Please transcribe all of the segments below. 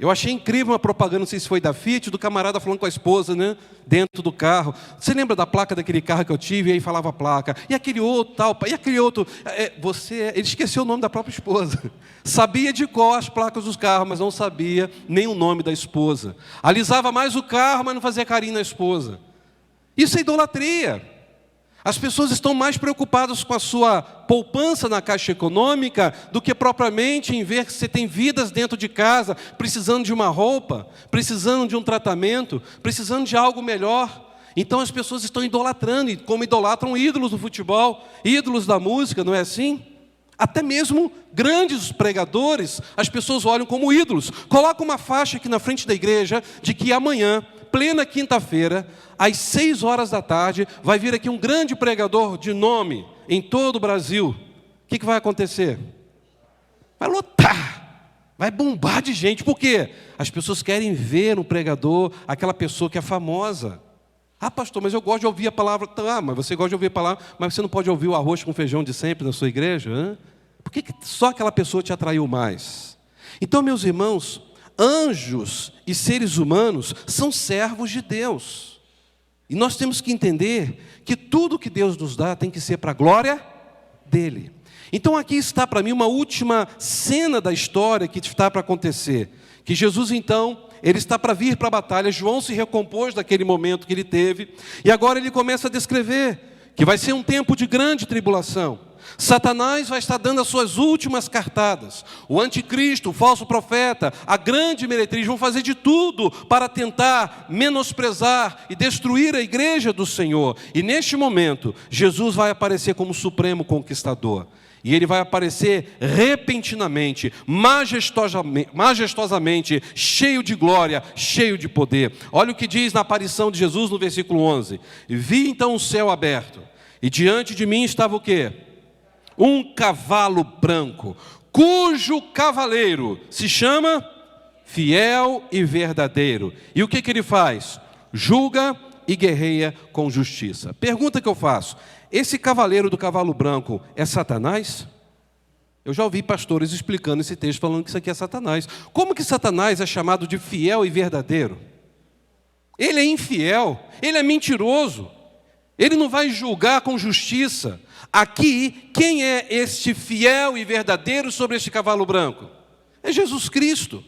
Eu achei incrível uma propaganda, não sei se foi da Fiat, do camarada falando com a esposa, né? Dentro do carro. Você lembra da placa daquele carro que eu tive? E aí falava a placa. E aquele outro, tal. E aquele outro. Ele esqueceu o nome da própria esposa. Sabia de cor as placas dos carros, mas não sabia nem o nome da esposa. Alisava mais o carro, mas não fazia carinho na esposa. Isso é idolatria. As pessoas estão mais preocupadas com a sua poupança na caixa econômica do que propriamente em ver que você tem vidas dentro de casa, precisando de uma roupa, precisando de um tratamento, precisando de algo melhor. Então as pessoas estão idolatrando, como idolatram ídolos do futebol, ídolos da música, não é assim? Até mesmo grandes pregadores, as pessoas olham como ídolos. Coloca uma faixa aqui na frente da igreja de que amanhã, plena quinta-feira, às 6 horas da tarde, vai vir aqui um grande pregador de nome em todo o Brasil. O que vai acontecer? Vai lotar, vai bombar de gente. Por quê? As pessoas querem ver um pregador, aquela pessoa que é famosa. Ah, pastor, mas eu gosto de ouvir a palavra. Ah, mas você gosta de ouvir a palavra, mas você não pode ouvir o arroz com feijão de sempre na sua igreja? Hein? Por que só aquela pessoa te atraiu mais? Então, meus irmãos, anjos e seres humanos são servos de Deus. E nós temos que entender que tudo que Deus nos dá tem que ser para a glória dEle. Então aqui está para mim uma última cena da história que está para acontecer. Que Jesus então, ele está para vir para a batalha. João se recompôs daquele momento que ele teve. E agora ele começa a descrever que vai ser um tempo de grande tribulação. Satanás vai estar dando as suas últimas cartadas. O anticristo, o falso profeta, a grande meretriz vão fazer de tudo para tentar menosprezar e destruir a igreja do Senhor. E neste momento, Jesus vai aparecer como supremo conquistador. E ele vai aparecer repentinamente, majestosamente, cheio de glória, cheio de poder. Olha o que diz na aparição de Jesus no versículo 11. Vi então o céu aberto, e diante de mim estava o quê? Um cavalo branco, cujo cavaleiro se chama Fiel e Verdadeiro. E o que ele faz? Julga e guerreia com justiça. Pergunta que eu faço: esse cavaleiro do cavalo branco é Satanás? Eu já ouvi pastores explicando esse texto, falando que isso aqui é Satanás. Como que Satanás é chamado de fiel e verdadeiro? Ele é infiel, ele é mentiroso, ele não vai julgar com justiça. Aqui, quem é este fiel e verdadeiro sobre este cavalo branco? É Jesus Cristo.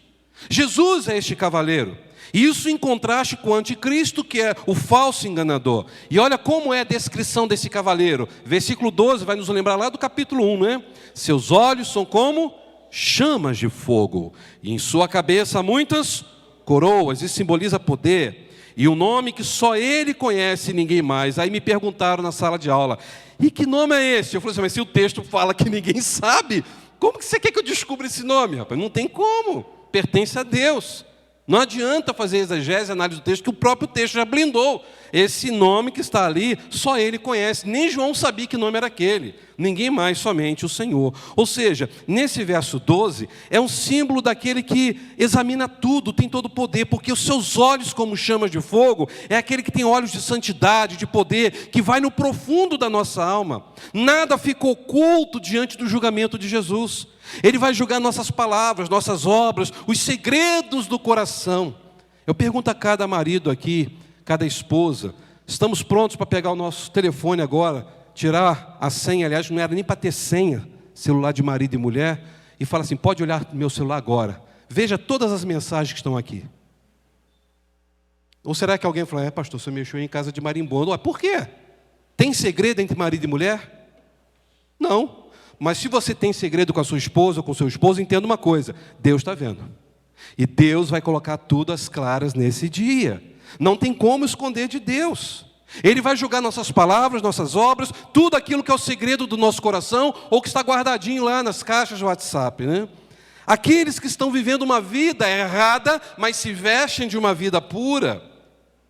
Jesus é este cavaleiro. Isso em contraste com o anticristo, que é o falso enganador. E olha como é a descrição desse cavaleiro. Versículo 12 vai nos lembrar lá do capítulo 1, né? Seus olhos são como chamas de fogo, e em sua cabeça muitas coroas. Isso simboliza poder. E um nome que só ele conhece e ninguém mais. Aí me perguntaram na sala de aula: e que nome é esse? Eu falei assim: mas se o texto fala que ninguém sabe, como que você quer que eu descubra esse nome, rapaz? Não tem como, pertence a Deus. Não adianta fazer exegese, análise do texto, que o próprio texto já blindou. Esse nome que está ali, só ele conhece. Nem João sabia que nome era aquele. Ninguém mais, somente o Senhor. Ou seja, nesse verso 12, é um símbolo daquele que examina tudo, tem todo o poder, porque os seus olhos como chamas de fogo, é aquele que tem olhos de santidade, de poder, que vai no profundo da nossa alma. Nada fica oculto diante do julgamento de Jesus. Ele vai julgar nossas palavras, nossas obras, os segredos do coração. Eu pergunto a cada marido aqui, cada esposa: estamos prontos para pegar o nosso telefone agora, tirar a senha? Aliás, não era nem para ter senha, celular de marido e mulher, e falar assim: pode olhar no meu celular agora, veja todas as mensagens que estão aqui. Ou será que alguém fala: pastor, você mexeu em casa de marimbondo? Por quê? Tem segredo entre marido e mulher? Não. Mas se você tem segredo com a sua esposa ou com o seu esposo, entenda uma coisa: Deus está vendo. E Deus vai colocar tudo às claras nesse dia. Não tem como esconder de Deus. Ele vai julgar nossas palavras, nossas obras, tudo aquilo que é o segredo do nosso coração, ou que está guardadinho lá nas caixas do WhatsApp, né? Aqueles que estão vivendo uma vida errada, mas se vestem de uma vida pura.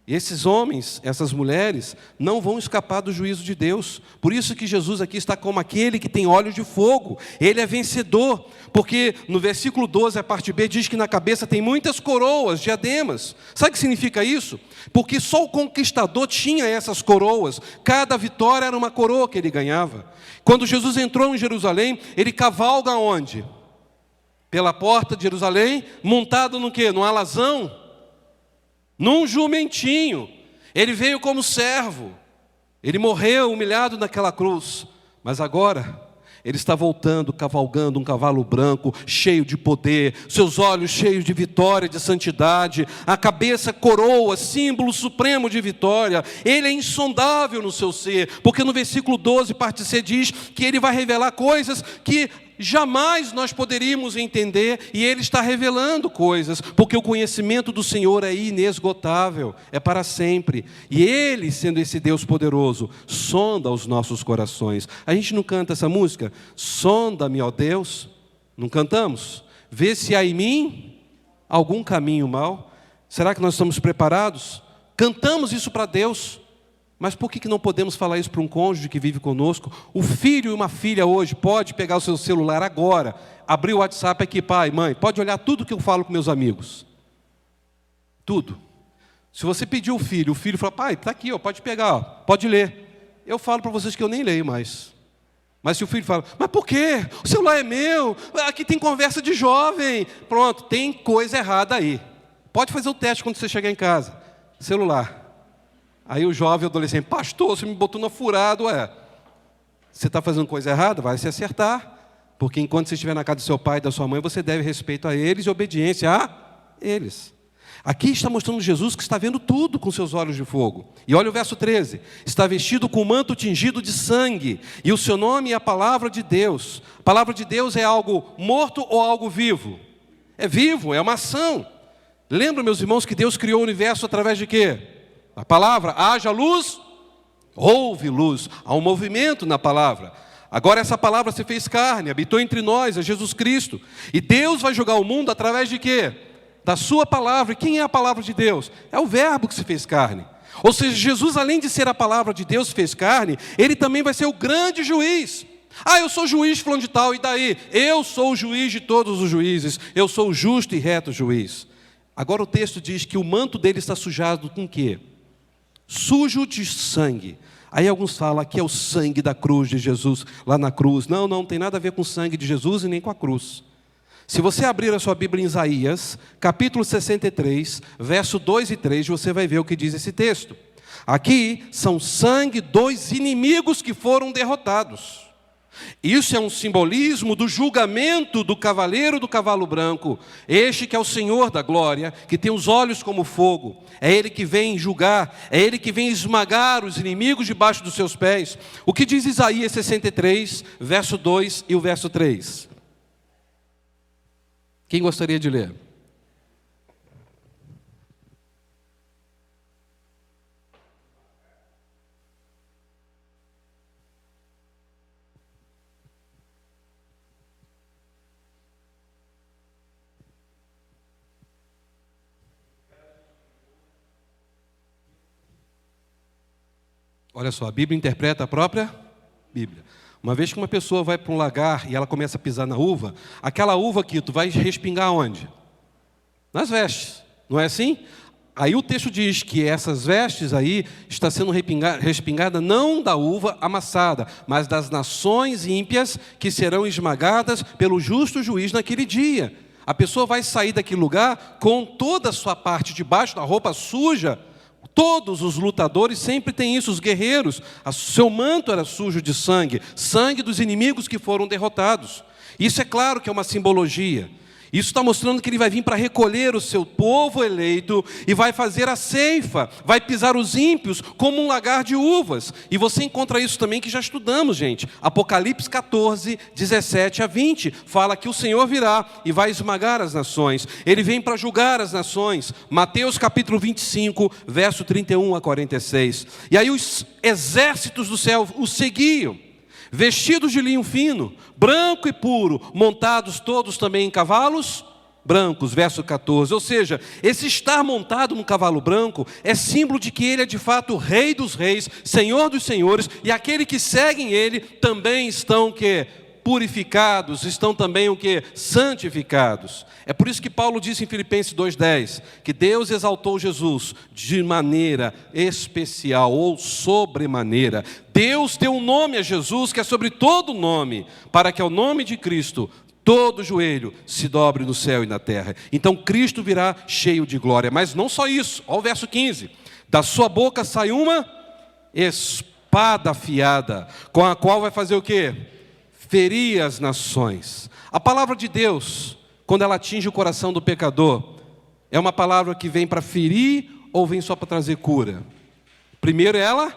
E esses homens, essas mulheres, não vão escapar do juízo de Deus. Por isso que Jesus aqui está como aquele que tem olhos de fogo. Ele é vencedor, porque no versículo 12, a parte B, diz que na cabeça tem muitas coroas, diademas. Sabe o que significa isso? Porque só o conquistador tinha essas coroas. Cada vitória era uma coroa que ele ganhava. Quando Jesus entrou em Jerusalém, ele cavalga onde? pela porta de Jerusalém, montado no quê? Num alazão, num jumentinho. Ele veio como servo, ele morreu humilhado naquela cruz, mas agora ele está voltando, cavalgando um cavalo branco, cheio de poder, seus olhos cheios de vitória, de santidade, a cabeça coroa, símbolo supremo de vitória. Ele é insondável no seu ser, porque no versículo 12, parte C, diz que ele vai revelar coisas que jamais nós poderíamos entender, e ele está revelando coisas, porque o conhecimento do Senhor é inesgotável, é para sempre, e ele, sendo esse Deus poderoso, sonda os nossos corações. A gente não canta essa música? Sonda-me, ó Deus, não cantamos? Vê se há em mim algum caminho mau. Será que nós estamos preparados? Cantamos isso para Deus. Mas por que não podemos falar isso para um cônjuge que vive conosco? O filho e uma filha hoje pode pegar o seu celular agora, abrir o WhatsApp aqui, pai, mãe, pode olhar tudo que eu falo com meus amigos. Tudo. Se você pedir o filho fala, pai, está aqui, ó, pode pegar, ó, pode ler. Eu falo para vocês que eu nem leio mais. Mas se o filho fala, mas por quê? O celular é meu, aqui tem conversa de jovem. Pronto, tem coisa errada aí. Pode fazer o teste quando você chegar em casa. Celular. Aí o jovem adolescente, pastor, você me botou na furada, você está fazendo coisa errada? Vai se acertar, porque enquanto você estiver na casa do seu pai e da sua mãe, você deve respeito a eles e obediência a eles. Aqui está mostrando Jesus que está vendo tudo com seus olhos de fogo. E olha o verso 13, está vestido com um manto tingido de sangue, e o seu nome é a palavra de Deus. A palavra de Deus é algo morto ou algo vivo? É vivo, é uma ação. Lembra, meus irmãos, que Deus criou o universo através de quê? A palavra, haja luz, houve luz, há um movimento na palavra. Agora essa palavra se fez carne, habitou entre nós, é Jesus Cristo. E Deus vai julgar o mundo através de quê? Da sua palavra. E quem é a palavra de Deus? É o verbo que se fez carne. Ou seja, Jesus, além de ser a palavra de Deus que fez carne, ele também vai ser o grande juiz. Eu sou juiz fulano de tal, e daí? Eu sou o juiz de todos os juízes, eu sou o justo e reto juiz. Agora o texto diz que o manto dele está sujado com o quê? Sujo de sangue. Aí alguns falam que é o sangue da cruz de Jesus, lá na cruz. Não tem nada a ver com o sangue de Jesus e nem com a cruz. Se você abrir a sua Bíblia em Isaías, capítulo 63, verso 2 e 3, você vai ver o que diz esse texto. Aqui são sangue dos inimigos que foram derrotados. Isso é um simbolismo do julgamento do cavaleiro do cavalo branco, este que é o Senhor da glória, que tem os olhos como fogo. É Ele que vem julgar, é Ele que vem esmagar os inimigos debaixo dos seus pés. O que diz Isaías 63, verso 2 e o verso 3? Quem gostaria de ler? Olha só, a Bíblia interpreta a própria Bíblia. Uma vez que uma pessoa vai para um lagar e ela começa a pisar na uva, aquela uva aqui, tu vai respingar onde? Nas vestes, não é assim? Aí o texto diz que essas vestes aí está sendo respingada não da uva amassada, mas das nações ímpias que serão esmagadas pelo justo juiz naquele dia. A pessoa vai sair daquele lugar com toda a sua parte de baixo da roupa suja. Todos os lutadores sempre têm isso, os guerreiros. Seu manto era sujo de sangue, sangue dos inimigos que foram derrotados. Isso é claro que é uma simbologia. Isso está mostrando que ele vai vir para recolher o seu povo eleito e vai fazer a ceifa, vai pisar os ímpios como um lagar de uvas. E você encontra isso também que já estudamos, gente. Apocalipse 14, 17 a 20, fala que o Senhor virá e vai esmagar as nações. Ele vem para julgar as nações. Mateus capítulo 25, verso 31 a 46. E aí os exércitos do céu o seguiam, vestidos de linho fino, branco e puro, montados todos também em cavalos brancos, verso 14. Ou seja, esse estar montado num cavalo branco é símbolo de que ele é de fato Rei dos reis, Senhor dos senhores, e aquele que seguem ele também estão purificados, estão também santificados. É por isso que Paulo disse em Filipenses 2,10, que Deus exaltou Jesus de maneira especial ou sobremaneira. Deus deu um nome a Jesus que é sobre todo nome, para que ao nome de Cristo todo joelho se dobre no céu e na terra. Então Cristo virá cheio de glória. Mas não só isso, olha o verso 15. Da sua boca sai uma espada afiada, com a qual vai fazer o quê? Ferir as nações. A palavra de Deus, quando ela atinge o coração do pecador, é uma palavra que vem para ferir ou vem só para trazer cura? Primeiro ela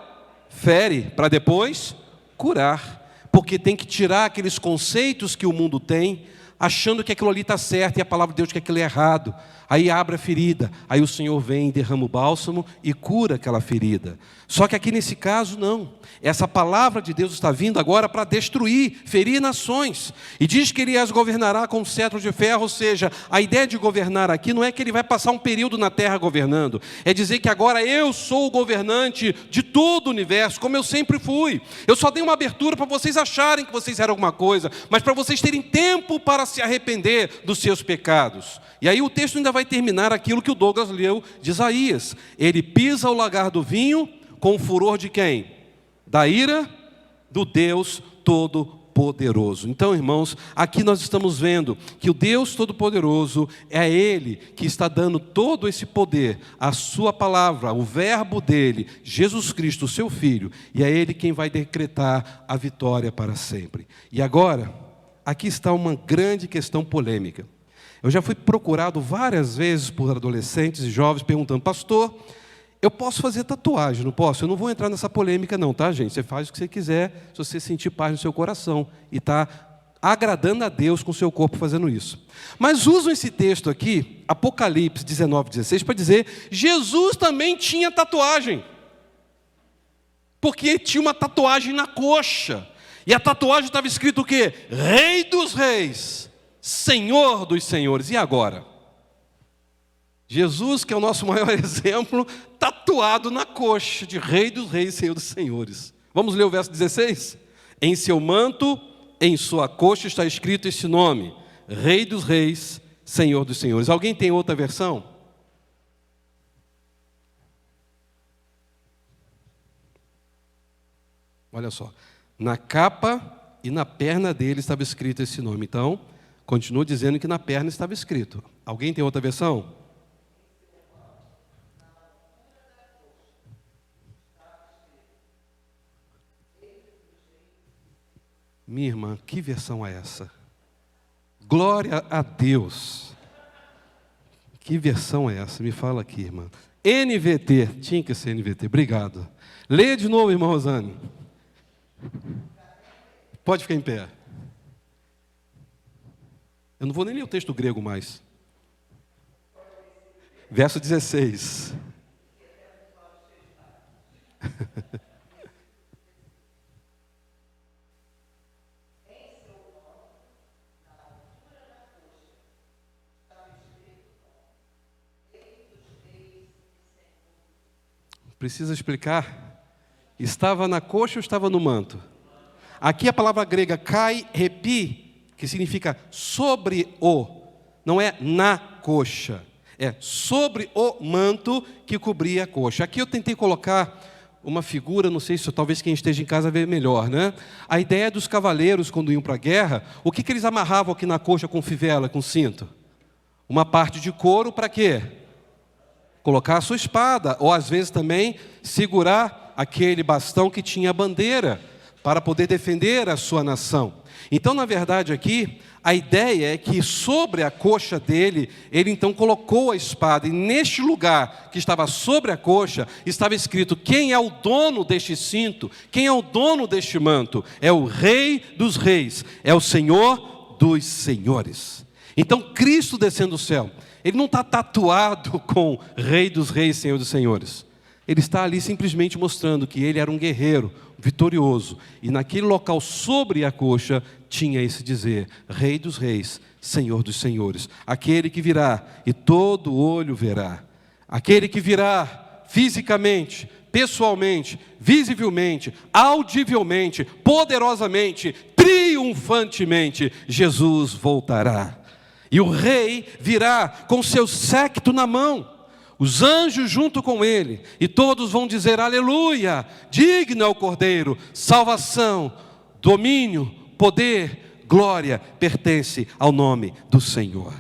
fere, para depois curar. Porque tem que tirar aqueles conceitos que o mundo tem, achando que aquilo ali está certo, e a palavra de Deus que aquilo é errado. Aí abre a ferida, aí o Senhor vem, derrama o bálsamo e cura aquela ferida. Só que aqui nesse caso não. Essa palavra de Deus está vindo agora para destruir, ferir nações. E diz que Ele as governará com cetro de ferro, ou seja, a ideia de governar aqui não é que Ele vai passar um período na terra governando. É dizer que agora eu sou o governante de todo o universo, como eu sempre fui. Eu só dei uma abertura para vocês acharem que vocês eram alguma coisa, mas para vocês terem tempo para se arrepender dos seus pecados. E aí o texto ainda vai terminar aquilo que o Douglas leu de Isaías. Ele pisa o lagar do vinho com o furor de quem? Da ira do Deus Todo-Poderoso. Então, irmãos, aqui nós estamos vendo que o Deus Todo-Poderoso é Ele que está dando todo esse poder, a sua palavra, o verbo dEle, Jesus Cristo, o seu Filho, e é Ele quem vai decretar a vitória para sempre. E agora, aqui está uma grande questão polêmica. Eu já fui procurado várias vezes por adolescentes e jovens perguntando: pastor, eu posso fazer tatuagem, não posso? Eu não vou entrar nessa polêmica não, tá, gente? Você faz o que você quiser, se você sentir paz no seu coração e está agradando a Deus com o seu corpo fazendo isso. Mas usam esse texto aqui, Apocalipse 19:16, para dizer: Jesus também tinha tatuagem. Porque tinha uma tatuagem na coxa. E a tatuagem estava escrito o quê? Rei dos reis, Senhor dos senhores. E agora? Jesus, que é o nosso maior exemplo, tatuado na coxa de Rei dos reis, Senhor dos senhores. Vamos ler o verso 16? Em seu manto, em sua coxa está escrito esse nome: Rei dos reis, Senhor dos senhores. Alguém tem outra versão? Olha só. Na capa e na perna dele estava escrito esse nome. Então, continua dizendo que na perna estava escrito. Alguém tem outra versão? Minha irmã, que versão é essa? Glória a Deus. Que versão é essa? Me fala aqui, irmã. NVT, tinha que ser NVT, obrigado. Leia de novo, irmã Rosane. Pode ficar em pé. Eu não vou nem ler o texto grego mais. Verso 16. Precisa explicar? Estava na coxa ou estava no manto? Aqui a palavra grega kai repi, que significa sobre o, não é na coxa, é sobre o manto que cobria a coxa. Aqui eu tentei colocar uma figura, não sei se talvez quem esteja em casa vê melhor, né? A ideia dos cavaleiros quando iam para a guerra, o que eles amarravam aqui na coxa com fivela, com cinto? Uma parte de couro para quê? Colocar a sua espada, ou às vezes também segurar aquele bastão que tinha a bandeira, para poder defender a sua nação. Então, na verdade aqui, a ideia é que sobre a coxa dele, ele então colocou a espada, e neste lugar que estava sobre a coxa, estava escrito: quem é o dono deste cinto? Quem é o dono deste manto? É o Rei dos reis, é o Senhor dos senhores. Então, Cristo descendo do céu, Ele não está tatuado com Rei dos reis, Senhor dos senhores. Ele está ali simplesmente mostrando que ele era um guerreiro vitorioso. E naquele local sobre a coxa tinha esse dizer: Rei dos reis, Senhor dos senhores. Aquele que virá e todo olho verá. Aquele que virá fisicamente, pessoalmente, visivelmente, audivelmente, poderosamente, triunfantemente. Jesus voltará. E o rei virá com seu séquito na mão, os anjos junto com ele, e todos vão dizer: aleluia, digno é o Cordeiro, salvação, domínio, poder, glória pertence ao nome do Senhor.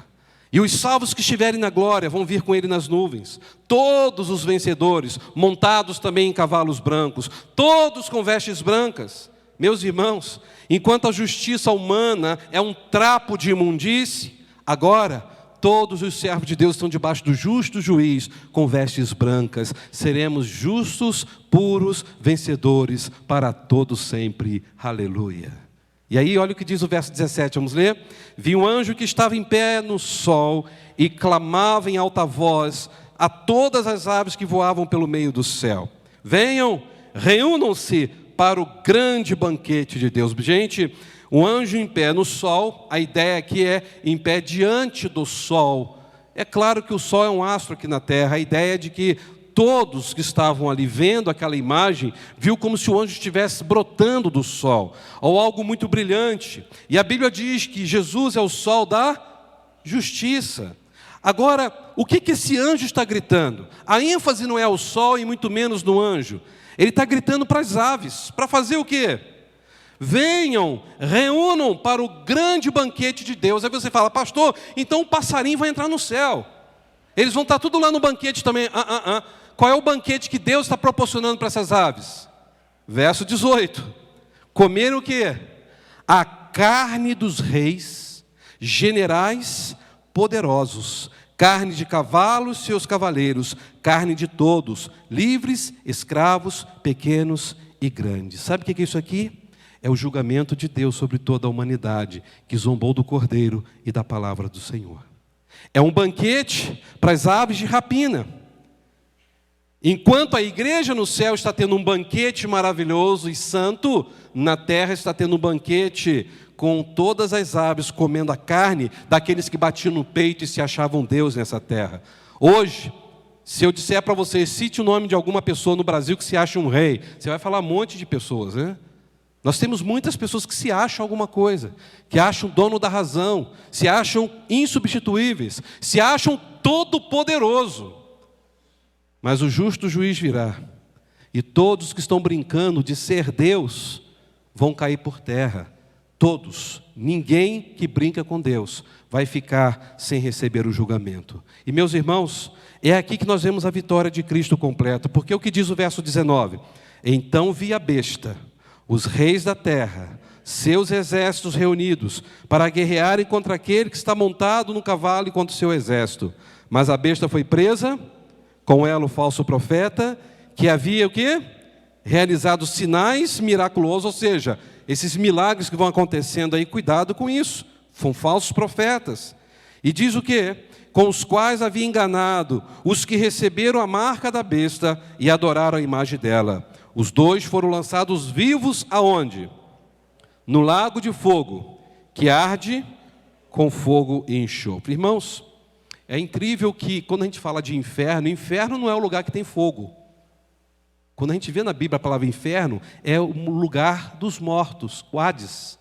E os salvos que estiverem na glória vão vir com ele nas nuvens. Todos os vencedores, montados também em cavalos brancos, todos com vestes brancas. Meus irmãos, enquanto a justiça humana é um trapo de imundície, agora todos os servos de Deus estão debaixo do justo juiz, com vestes brancas. Seremos justos, puros, vencedores para todos sempre. Aleluia. E aí, olha o que diz o verso 17, vamos ler? Vi um anjo que estava em pé no sol e clamava em alta voz a todas as aves que voavam pelo meio do céu: venham, reúnam-se para o grande banquete de Deus. Gente, um anjo em pé no sol, a ideia aqui é em pé diante do sol. É claro que o sol é um astro aqui na terra, a ideia é de que todos que estavam ali vendo aquela imagem, viu como se o anjo estivesse brotando do sol, ou algo muito brilhante. E a Bíblia diz que Jesus é o sol da justiça. Agora, o que esse anjo está gritando? A ênfase não é o sol e muito menos no anjo. Ele está gritando para as aves, para fazer o quê? Venham, reúnam para o grande banquete de Deus. Aí você fala: pastor, então o passarinho vai entrar no céu. Eles vão estar tudo lá no banquete também. Qual é o banquete que Deus está proporcionando para essas aves? Verso 18. Comeram o quê? A carne dos reis, generais, poderosos, carne de cavalos, seus cavaleiros, carne de todos, livres, escravos, pequenos e grandes. Sabe o que é isso aqui? É o julgamento de Deus sobre toda a humanidade, que zombou do Cordeiro e da palavra do Senhor. É um banquete para as aves de rapina. Enquanto a igreja no céu está tendo um banquete maravilhoso e santo, na terra está tendo um banquete com todas as aves comendo a carne daqueles que batiam no peito e se achavam Deus nessa terra. Hoje, se eu disser para você, cite o nome de alguma pessoa no Brasil que se acha um rei, você vai falar um monte de pessoas, né? Nós temos muitas pessoas que se acham alguma coisa, que acham dono da razão, se acham insubstituíveis, se acham todo-poderoso. Mas o justo juiz virá, e todos que estão brincando de ser Deus vão cair por terra. Todos, ninguém que brinca com Deus vai ficar sem receber o julgamento. E meus irmãos, é aqui que nós vemos a vitória de Cristo completa, porque o que diz o verso 19? Então vi a besta, os reis da terra, seus exércitos reunidos, para guerrearem contra aquele que está montado no cavalo e contra o seu exército. Mas a besta foi presa, com ela o falso profeta, que havia o quê? Realizado sinais miraculosos, ou seja, esses milagres que vão acontecendo aí, cuidado com isso, são falsos profetas. E diz o quê? Com os quais havia enganado os que receberam a marca da besta e adoraram a imagem dela. Os dois foram lançados vivos aonde? No lago de fogo, que arde com fogo e enxofre. Irmãos, é incrível que quando a gente fala de inferno, inferno não é o lugar que tem fogo. Quando a gente vê na Bíblia a palavra inferno, é o lugar dos mortos, o Hades.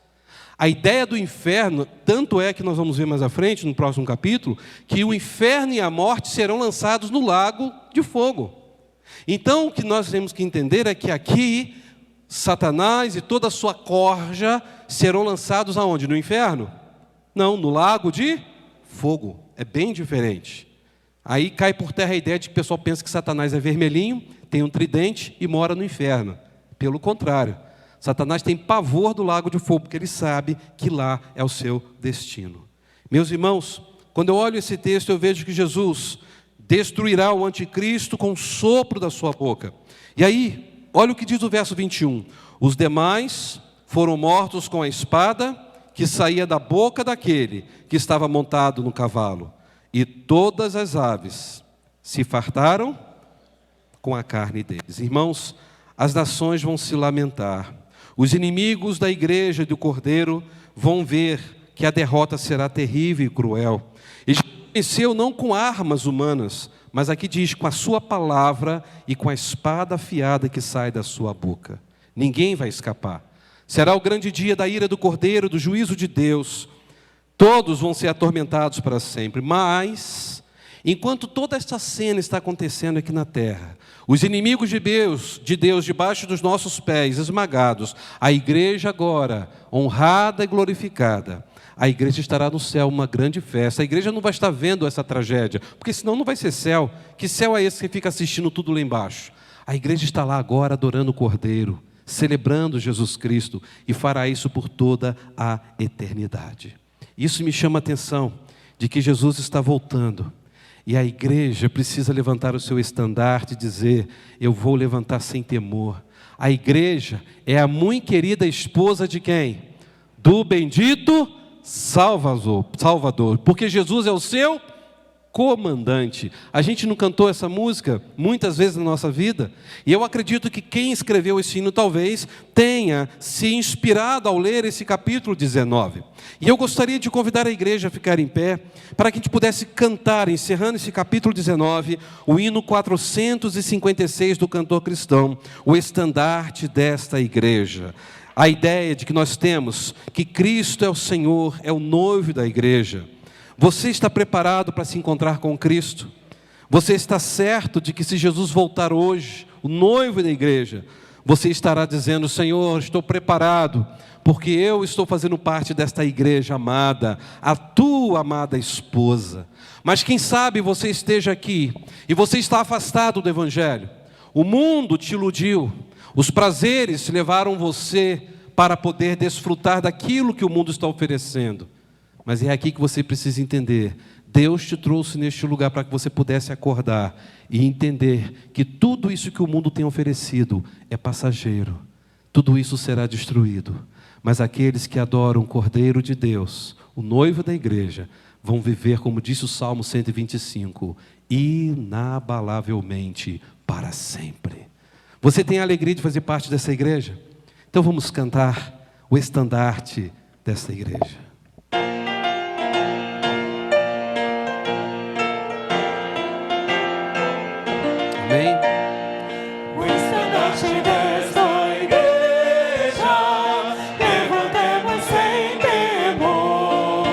A ideia do inferno, tanto é que nós vamos ver mais à frente, no próximo capítulo, que o inferno e a morte serão lançados no lago de fogo. Então, o que nós temos que entender é que aqui, Satanás e toda a sua corja serão lançados aonde? No inferno? Não, no lago de fogo. É bem diferente. Aí cai por terra a ideia de que o pessoal pensa que Satanás é vermelhinho, tem um tridente e mora no inferno. Pelo contrário, Satanás tem pavor do lago de fogo, porque ele sabe que lá é o seu destino. Meus irmãos, quando eu olho esse texto, eu vejo que Jesus destruirá o anticristo com o sopro da sua boca. E aí, olha o que diz o verso 21. Os demais foram mortos com a espada que saía da boca daquele que estava montado no cavalo. E todas as aves se fartaram com a carne deles. Irmãos, as nações vão se lamentar. Os inimigos da igreja e do Cordeiro vão ver que a derrota será terrível e cruel. E venceu não com armas humanas, mas aqui diz, com a sua palavra e com a espada afiada que sai da sua boca. Ninguém vai escapar. Será o grande dia da ira do Cordeiro, do juízo de Deus. Todos vão ser atormentados para sempre. Mas, Enquanto toda esta cena está acontecendo aqui na terra, os inimigos de Deus debaixo dos nossos pés, esmagados, a igreja agora, honrada e glorificada, a igreja estará no céu, uma grande festa. A igreja não vai estar vendo essa tragédia, porque senão não vai ser céu. Que céu é esse que fica assistindo tudo lá embaixo? A igreja está lá agora adorando o Cordeiro, celebrando Jesus Cristo, e fará isso por toda a eternidade. Isso me chama a atenção, de que Jesus está voltando. E a igreja precisa levantar o seu estandarte e dizer: eu vou levantar sem temor. A igreja é a muito querida esposa de quem? Do bendito Salvador. Porque Jesus é o seu comandante. A gente não cantou essa música muitas vezes na nossa vida? E eu acredito que quem escreveu esse hino talvez tenha se inspirado ao ler esse capítulo 19. E eu gostaria de convidar a igreja a ficar em pé, para que a gente pudesse cantar, encerrando esse capítulo 19, o hino 456 do cantor cristão, o estandarte desta igreja. A ideia de que nós temos que Cristo é o Senhor, é o noivo da igreja. Você está preparado para se encontrar com Cristo? Você está certo de que se Jesus voltar hoje, o noivo da igreja, você estará dizendo: Senhor, estou preparado, porque eu estou fazendo parte desta igreja amada, a tua amada esposa. Mas quem sabe você esteja aqui e você está afastado do Evangelho. O mundo te iludiu, os prazeres levaram você para poder desfrutar daquilo que o mundo está oferecendo. Mas é aqui que você precisa entender: Deus te trouxe neste lugar para que você pudesse acordar e entender que tudo isso que o mundo tem oferecido é passageiro. Tudo isso será destruído. Mas aqueles que adoram o Cordeiro de Deus, o noivo da igreja, vão viver, como disse o Salmo 125, inabalavelmente para sempre. Você tem a alegria de fazer parte dessa igreja? Então vamos cantar o estandarte dessa igreja. Amém? O estandarte desta igreja, levantemos sem temor.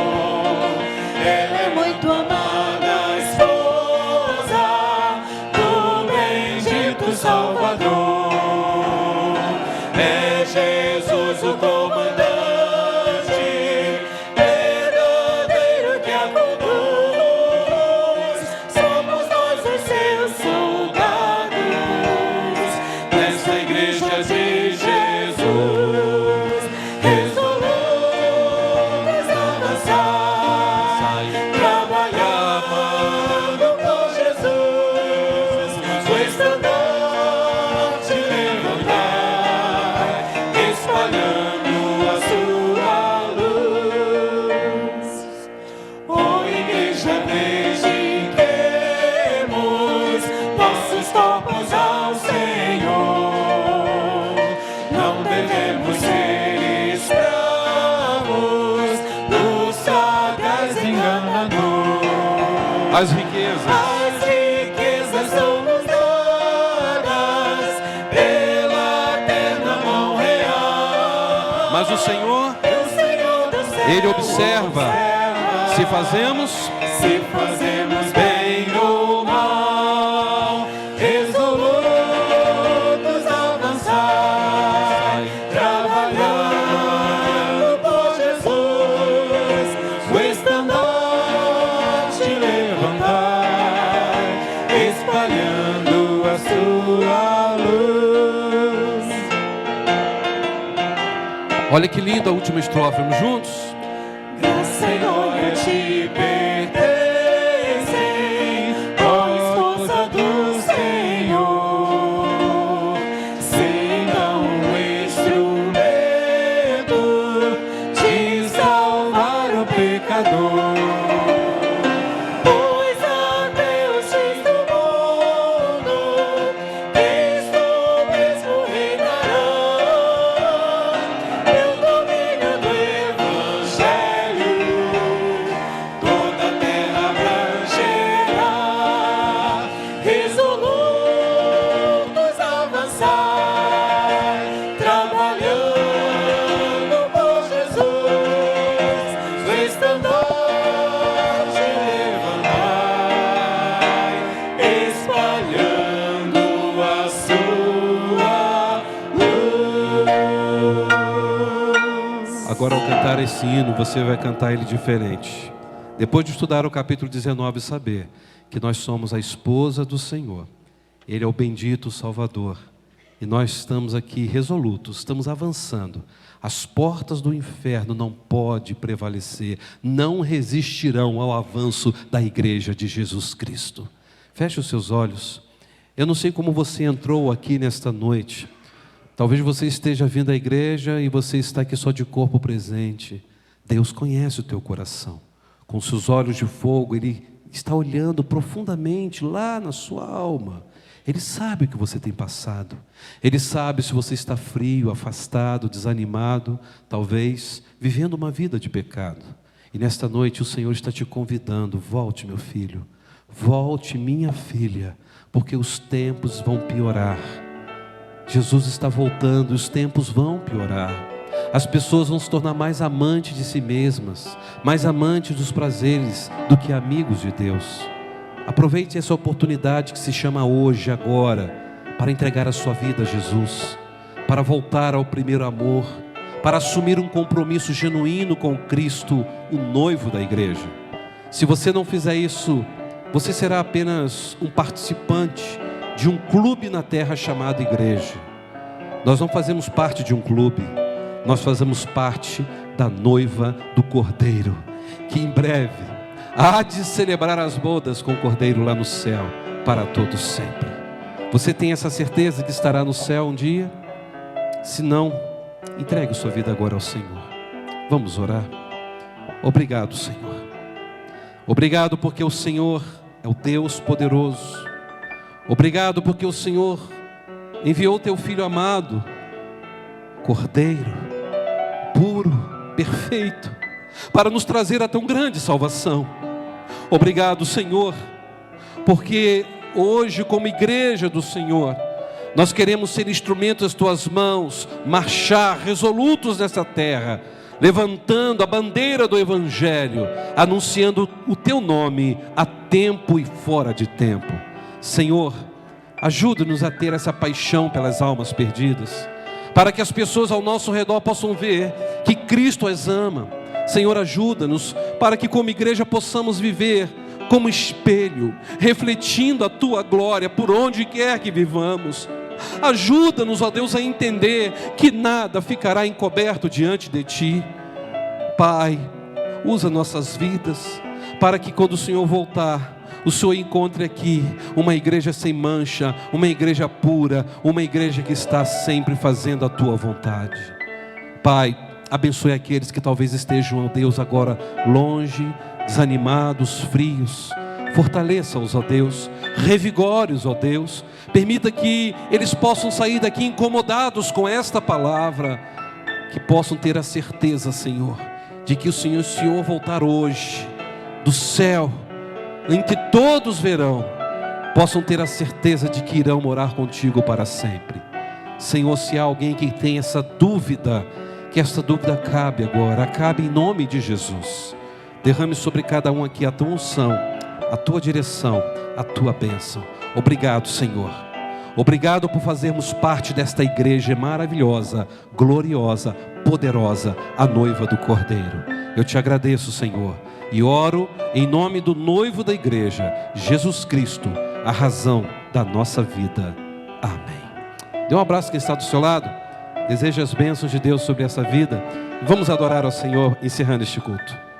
Ela é muito amada, esposa do bendito Salvador. É Jesus o comandante, verdadeiro que a conduz. Somos nós os seus soldados, nesta igreja de Jesus, resolutos a dançar, trabalhando por Jesus, o estandarte levantar, espalhando a sua luz. Oh, igreja, dediquemos nossos corpos ao Senhor. Não devemos ser escravos do sagaz enganador. As riquezas. As riquezas são-nos dadas pela eterna mão real. Mas o Senhor, O Senhor do céu Ele observa se fazemos bem ou mal, resolutos a avançar, trabalhando por Jesus, o estandarte levantar, espalhando a sua luz. Olha que linda a última estrofe, vamos juntos? Graça e glória te pertencem, ó esposa do Senhor. Sejam um instrumento de salvar o pecador. Pois a Deus fiz do mundo, Cristo mesmo reinará. Pelo domínio do Evangelho, agora ao cantar esse hino, você vai cantar ele diferente. Depois de estudar o capítulo 19 e saber que nós somos a esposa do Senhor, Ele é o bendito Salvador, e nós estamos aqui resolutos, estamos avançando. As portas do inferno não podem prevalecer, não resistirão ao avanço da igreja de Jesus Cristo. Feche os seus olhos. Eu não sei como você entrou aqui nesta noite. Talvez você esteja vindo à igreja e você está aqui só de corpo presente. Deus conhece o teu coração. Com seus olhos de fogo, Ele está olhando profundamente lá na sua alma. Ele sabe o que você tem passado. Ele sabe se você está frio, afastado, desanimado, talvez vivendo uma vida de pecado. E nesta noite o Senhor está te convidando: volte, meu filho, volte, minha filha, porque os tempos vão piorar. Jesus está voltando, os tempos vão piorar. As pessoas vão se tornar mais amantes de si mesmas, mais amantes dos prazeres do que amigos de Deus. Aproveite essa oportunidade que se chama hoje, agora, para entregar a sua vida a Jesus, para voltar ao primeiro amor, para assumir um compromisso genuíno com Cristo, o noivo da igreja. Se você não fizer isso, você será apenas um participante de um clube na terra chamado igreja. Nós não fazemos parte de um clube, nós fazemos parte da noiva do Cordeiro, que em breve há de celebrar as bodas com o Cordeiro lá no céu, para todos sempre. Você tem essa certeza que estará no céu um dia? Se não, entregue sua vida agora ao Senhor. Vamos orar. Obrigado, Senhor. Obrigado porque o Senhor é o Deus poderoso. Obrigado porque o Senhor enviou teu Filho amado, Cordeiro, puro, perfeito, para nos trazer a tão grande salvação. Obrigado, Senhor, porque hoje, como igreja do Senhor, nós queremos ser instrumentos das tuas mãos, marchar resolutos nessa terra, levantando a bandeira do Evangelho, anunciando o teu nome a tempo e fora de tempo. Senhor, ajuda-nos a ter essa paixão pelas almas perdidas, para que as pessoas ao nosso redor possam ver que Cristo as ama. Senhor, ajuda-nos para que como igreja possamos viver como espelho, refletindo a tua glória por onde quer que vivamos. Ajuda-nos, ó Deus, a entender que nada ficará encoberto diante de ti. Pai, usa nossas vidas para que quando o Senhor voltar, o Senhor encontre aqui uma igreja sem mancha, uma igreja pura, uma igreja que está sempre fazendo a tua vontade. Pai, abençoe aqueles que talvez estejam, ó Deus, agora longe, desanimados, frios. Fortaleça-os, ó Deus, revigore-os, ó Deus. Permita que eles possam sair daqui incomodados com esta palavra, que possam ter a certeza, Senhor, de que se o Senhor voltar hoje do céu, em que todos verão, possam ter a certeza de que irão morar contigo para sempre. Senhor, se há alguém que tem essa dúvida, que essa dúvida acabe agora, acabe em nome de Jesus. Derrame sobre cada um aqui a tua unção, a tua direção, a tua bênção. Obrigado, Senhor. Obrigado por fazermos parte desta igreja maravilhosa, gloriosa, poderosa, a noiva do Cordeiro. Eu te agradeço, Senhor, e oro em nome do noivo da igreja, Jesus Cristo, a razão da nossa vida. Amém. Dê um abraço quem está do seu lado. Desejo as bênçãos de Deus sobre essa vida. Vamos adorar ao Senhor encerrando este culto.